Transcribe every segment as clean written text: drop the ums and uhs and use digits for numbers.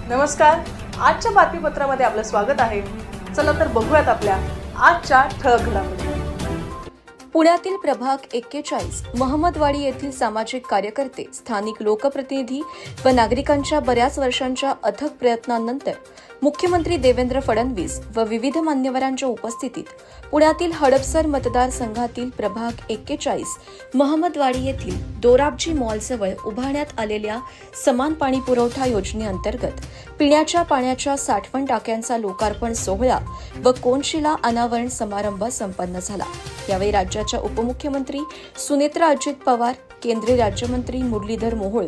नमस्कार, आजच्या बातमीपत्रामध्ये आपलं स्वागत आहे। चला तर बघूयात आपल्या आजच्या ठळक घडामोडी। पुण्यातील प्रभाग 41 महमदवाडी येथील सामाजिक कार्यकर्ते, स्थानिक लोकप्रतिनिधी व नागरिकांच्या बऱ्याच वर्षांच्या अथक प्रयत्नांनंतर मुख्यमंत्री देवेंद्र फडणवीस व विविध मान्यवरांच्या उपस्थितीत पुण्यातील हडपसर मतदारसंघातील प्रभाग 41 महमदवाडी येथील दोराबजी मॉलजवळ उभारण्यात आलेल्या समान पाणी पुरवठा योजनेअंतर्गत पिण्याच्या पाण्याच्या साठवण टाक्यांचा लोकार्पण सोहळा व कोनशिला अनावरण समारंभ संपन्न झाला। यावेळी राज्याच्या उपमुख्यमंत्री सुनेत्रा अजित पवार, केंद्रीय राज्यमंत्री मुरलीधर मोहोळ,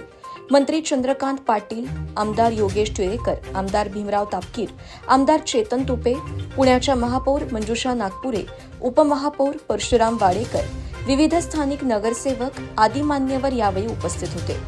मंत्री चंद्रकांत पाटील, आमदार योगेश टिळेकर, आमदार भीमराव तापकीर, आमदार चेतन तुपे, पुण्याच्या महापौर मंजुषा नागपुरे, उपमहापौर परशुराम वाडेकर, विविध स्थानिक नगरसेवक आदी मान्यवर यावेळी उपस्थित होते।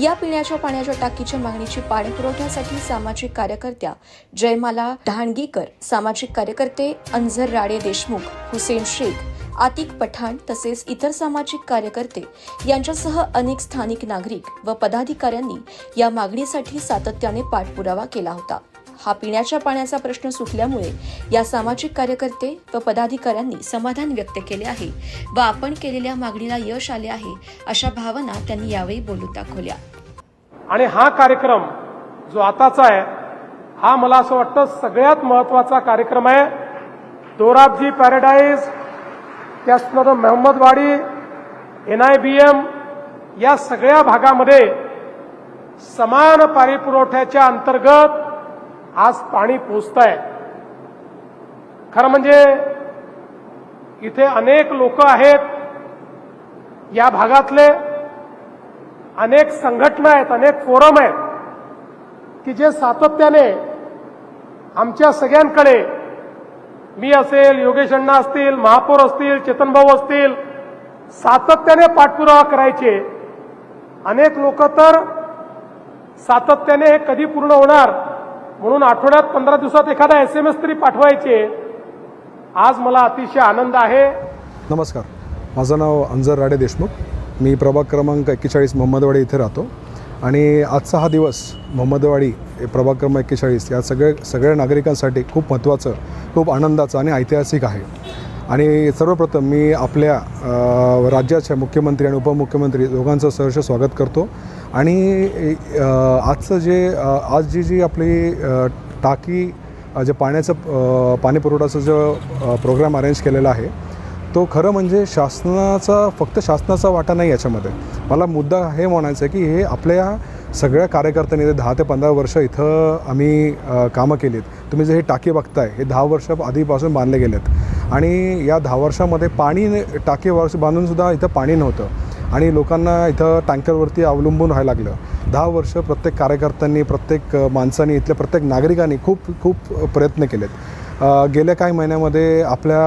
या पिण्याच्या पाण्याच्या टाकीच्या मागणीची पाणीपुरवठ्यासाठी सामाजिक कार्यकर्त्या जयमाला ढाणगीकर, सामाजिक कार्यकर्ते अंजर राडे देशमुख, हुसेन शेख, आतिक पठाण तसेच इतर सामाजिक कार्यकर्ते यांच्यासह अनेक स्थानिक नागरिक व पदाधिकाऱ्यांनी या मागणीसाठी सातत्याने पाठपुरावा केला होता। हा पिण्याच्या पाण्याचा प्रश्न सुटल्यामुळे या सामाजिक कार्यकर्ते व पदाधिकाऱ्यांनी समाधान व्यक्त केले आहे व आपण केलेल्या मागणीला यश आले आहे अशा भावना त्यांनी यावेळी बोलून दाखवल्या। आणि हा कार्यक्रम जो आताचा आहे हा मला असं वाटतं सगळ्यात महत्त्वाचा कार्यक्रम आहे। दोराबजी पॅराडाईज, त्याचनंतर महमदवाडी, NIBM या सगळ्या भागामध्ये समान पाणी पुरवठ्याच्या अंतर्गत आज पाणी पोहोचतंय। खरं म्हणजे इथे अनेक लोक आहेत, या भागातले अनेक संघटना आहेत, अनेक फोरम आहेत की जे सातत्याने आमच्या सगळ्यांकडे, मी असेल, योगेश अण्णा असतील, महापौर असतील, चेतन भाऊ असतील, सातत्याने पाठपुरावा करायचे। अनेक लोक तर सातत्याने हे कधी पूर्ण होणार म्हणून आठवड्यात 15 दिवसात एखादा SMS तरी पाठवायचे। आज मला अतिशय आनंद आहे। नमस्कार, माझं नाव अंजर राडे देशमुख, मी प्रभाग क्रमांक 41 महमदवाडी इथे राहतो आणि आजचा हा दिवस महमदवाडी प्रभाग क्रमांक 41 या सगळ्या नागरिकांसाठी खूप महत्त्वाचं, खूप आनंदाचं आणि ऐतिहासिक आहे। आणि सर्वप्रथम मी आपल्या राज्याच्या मुख्यमंत्री आणि उपमुख्यमंत्री दोघांचं सहर्ष स्वागत करतो। आणि आजचं आज जी आपली टाकी जे पाणी पुरवठ्याचा जो प्रोग्राम अरेंज केलेला आहे तो खरं म्हणजे फक्त शासनाचा वाटा नाही याच्यामध्ये। मला मुद्दा हे म्हणायचं आहे की हे आपल्या सगळ्या कार्यकर्त्यांनी 10 ते 15 वर्ष इथं आम्ही कामं केलीत। तुम्ही जे हे टाकी बघताय हे 10 वर्ष आधीपासून बांधले गेलेत आणि या 10 वर्षामध्ये टाकी बांधूनसुद्धा इथं पाणी नव्हतं आणि लोकांना इथं टँकरवरती अवलंबून राहायला लागलं। 10 वर्ष प्रत्येक कार्यकर्त्यांनी, प्रत्येक माणसांनी, इथल्या प्रत्येक नागरिकांनी खूप प्रयत्न केलेत। गेल्या काही महिन्यामध्ये आपल्या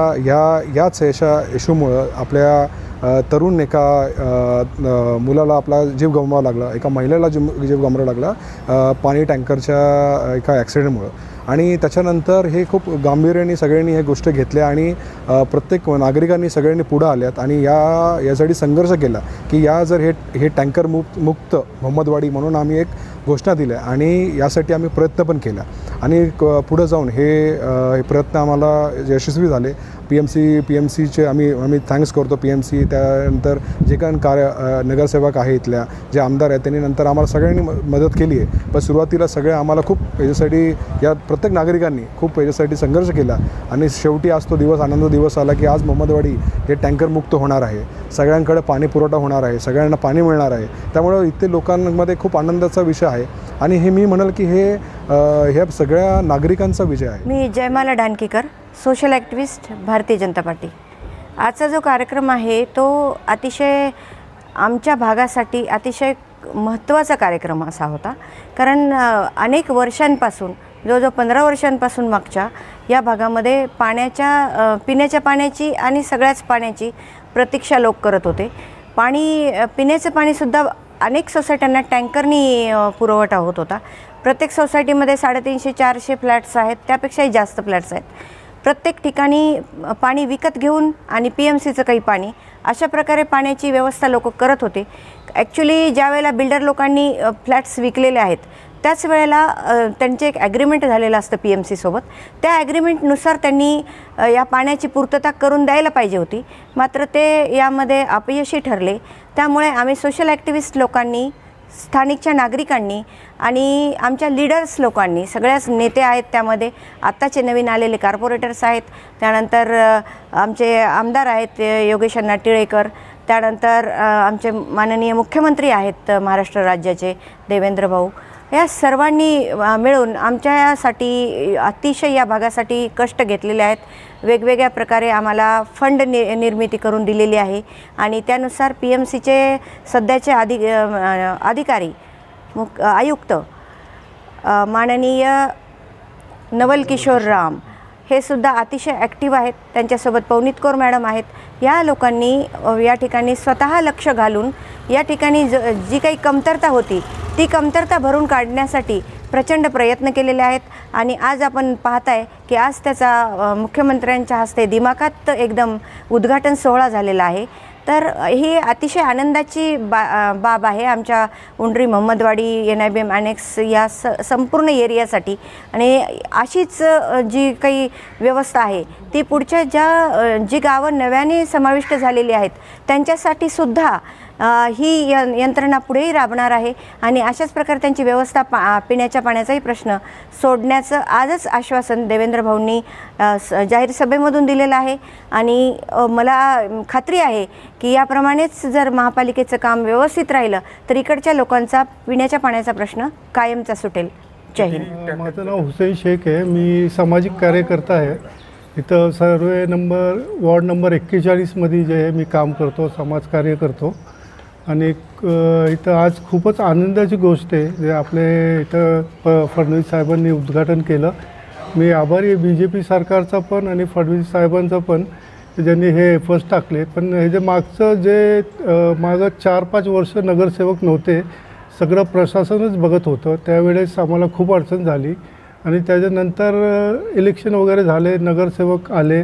याच इश्यूमुळं आपल्या तरुण एका मुलाला आपला जीव गमवावा लागला, एका महिलेला जीव गमवावा लागला पाणी टँकरच्या एका ॲक्सिडेंटमुळं। आणि त्याच्यानंतर हे खूप गांभीर्याने सगळ्यांनी हे गोष्ट घेतल्या आणि प्रत्येक नागरिकांनी सगळ्यांनी पुढं आल्यात आणि यासाठी संघर्ष केला की जर हे टँकर मुक्त महमदवाडी म्हणून आम्ही एक घोषणा दिल्या आणि यासाठी आम्ही प्रयत्न पण केला आणि पुढे जाऊन हे प्रयत्न आम्हाला यशस्वी झाले। PMCचे आम्ही थँक्स करतो। PMC त्यानंतर जे काही नगरसेवक आहे, इथल्या जे आमदार आहेत, त्यांनी नंतर आम्हाला सगळ्यांनी मदत केली आहे। पण सुरुवातीला सगळे आम्हाला खूप याच्यासाठी या प्रत्येक नागरिकांनी खूप याच्यासाठी संघर्ष केला आणि शेवटी आज तो दिवस, आनंद दिवस आला की आज महमदवाडी हे टँकर मुक्त होणार आहे, सगळ्यांकडे पाणी पुरवठा होणार आहे, सगळ्यांना पाणी मिळणार आहे। त्यामुळे इथे लोकांमध्ये खूप आनंदाचा विषय आहे आणि हे मी म्हणाल की ह्या सगळ्या नागरिकांचा विजय आहे। मी Jaymala ढाणगीकर, social activist, Bharatiya Janata party. आजचा जो कार्यक्रम आहे तो अतिशय आमच्या भागासाठी अतिशय महत्त्वाचा कार्यक्रम असा होता, कारण अनेक वर्षांपासून, जवळजवळ 15 वर्षांपासून मागच्या या भागामध्ये पिण्याच्या पाण्याची आणि सगळ्याच पाण्याची प्रतीक्षा लोक करत होते। पिण्याचं पाणीसुद्धा अनेक सोसायट्यांना टँकरनी पुरवठा होत होता। प्रत्येक सोसायटीमध्ये 350-400 फ्लॅट्स आहेत, त्यापेक्षाही जास्त फ्लॅट्स आहेत। प्रत्येक ठिकाणी पाणी विकत घेऊन आणि PMCचं काही पाणी अशा प्रकारे पाण्याची व्यवस्था लोक करत होते। ॲक्च्युली ज्यावेळेला बिल्डर लोकांनी फ्लॅट्स विकलेले आहेत त्याच वेळेला त्यांचे एक ॲग्रीमेंट झालेलं असतं PMC सोबत. त्या ॲग्रीमेंटनुसार त्यांनी या पाण्याची पूर्तता करून द्यायला पाहिजे होती, मात्र ते यामध्ये अपयशी ठरले. त्यामुळे आम्ही सोशल ॲक्टिव्हिस्ट लोकांनी, स्थानिकच्या नागरिकांनी आणि आमच्या लीडर्स लोकांनी, सगळ्याच नेते आहेत त्यामध्ये, आत्ताचे नवीन आलेले कॉर्पोरेटर्स आहेत, त्यानंतर आमचे आमदार आहेत योगेश अण्णा टिळेकर, त्यानंतर आमचे माननीय मुख्यमंत्री आहेत महाराष्ट्र राज्याचे देवेंद्र भाऊ, या सर्वांनी मिळून आमच्यासाठी अतिशय या भागासाठी कष्ट घेतलेले आहेत. वेगवेगळ्या प्रकारे आम्हाला फंड निर्मिती करून दिलेली आहे आणि त्यानुसार PMCचे सध्याचे अधिकारी आयुक्त माननीय नवल किशोर राम हे सुद्धा अतिशय ॲक्टिव्ह आहेत. त्यांच्यासोबत पवनीत कौर मॅडम आहेत. या लोकांनी या ठिकाणी स्वतः लक्ष घालून या ठिकाणी जी काही कमतरता होती ती कमतरता भरून काढण्यासाठी प्रचंड प्रयत्न केलेले आहेत. आणि आज आपण पाहताय की आज त्याचा मुख्यमंत्र्यांच्या हस्ते दिमाखात एकदम उद्घाटन सोहळा झालेला आहे. तर ही अतिशय आनंदाची बाब आहे आमच्या उंडरी मोहम्मदवाडी NIBM अनेक्स या संपूर्ण एरियासाठी. आणि अशीच जी काही व्यवस्था आहे ती पुढच्या जी गावं नव्याने समाविष्ट झालेली आहेत त्यांच्यासाठी सुद्धा ही यंत्रणा पुढेही राबणार आहे. आणि अशाच प्रकारे त्यांची व्यवस्था पिण्याच्या पाण्याचाही प्रश्न सोडण्याचं आजच आश्वासन देवेंद्र भाऊंनी जाहीर सभेमधून दिलेलं आहे. आणि मला खात्री आहे की याप्रमाणेच जर महापालिकेचं काम व्यवस्थित राहिलं तर इकडच्या लोकांचा पिण्याच्या पाण्याचा प्रश्न कायमचा सुटेल. जय हिंद. माझं नाव हुसेन शेख आहे. मी सामाजिक कार्यकर्ता आहे. इथं वॉर्ड नंबर 41मध्ये जे आहे मी काम करतो, समाजकार्य करतो. आणि इथं आज खूपच आनंदाची गोष्ट आहे जे आपले इथं फडणवीस साहेबांनी उद्घाटन केलं. मी आभारी आहे BJP सरकारचा पण आणि फडणवीस साहेबांचा पण, ज्यांनी हे एफर्ट्स टाकले. पण हे जे मागं 4-5 वर्ष नगरसेवक नव्हते, सगळं प्रशासनच बघत होतं. त्यावेळेस आम्हाला खूप अडचण झाली आणि त्याच्यानंतर इलेक्शन वगैरे झाले, नगरसेवक आले,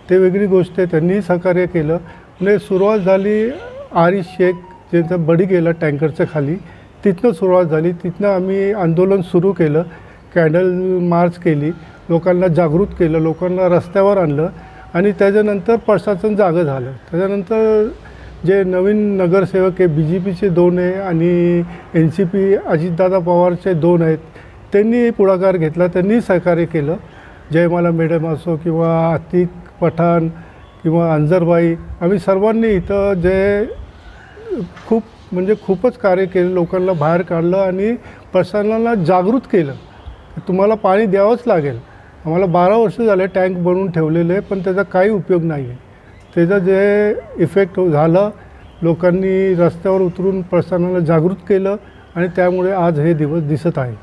ते वेगळी गोष्ट आहे. त्यांनीही सहकार्य केलं. म्हणजे सुरुवात झाली आरिफ शेख ज्यांचं बडी गेलं टँकरच्या खाली, तिथनं सुरुवात झाली. तिथनं आम्ही आंदोलन सुरू केलं, कॅन्डल मार्च केली, लोकांना जागृत केलं, लोकांना रस्त्यावर आणलं आणि त्याच्यानंतर प्रशासन जागं झालं. त्याच्यानंतर जे नवीन नगरसेवक आहे BJPचे 2 आहे आणि NCP अजितदादा पवारचे 2 आहेत, त्यांनी पुढाकार घेतला, त्यांनी सहकार्य केलं. जयमाला मॅडम असो किंवा आतिक पठाण किंवा अंजरबाई, आम्ही सर्वांनी इथं जे खूपच कार्य केलं, लोकांना बाहेर काढलं आणि प्रशासनाला जागृत केलं. तुम्हाला पाणी द्यावंच लागेल. आम्हाला 12 वर्ष झाले टँक बनवून ठेवलेले, पण त्याचा काही उपयोग नाही आहे. त्याचं जे इफेक्ट झालं, लोकांनी रस्त्यावर उतरून प्रशासनाला जागृत केलं आणि त्यामुळे आज हे दिवस दिसत आहे.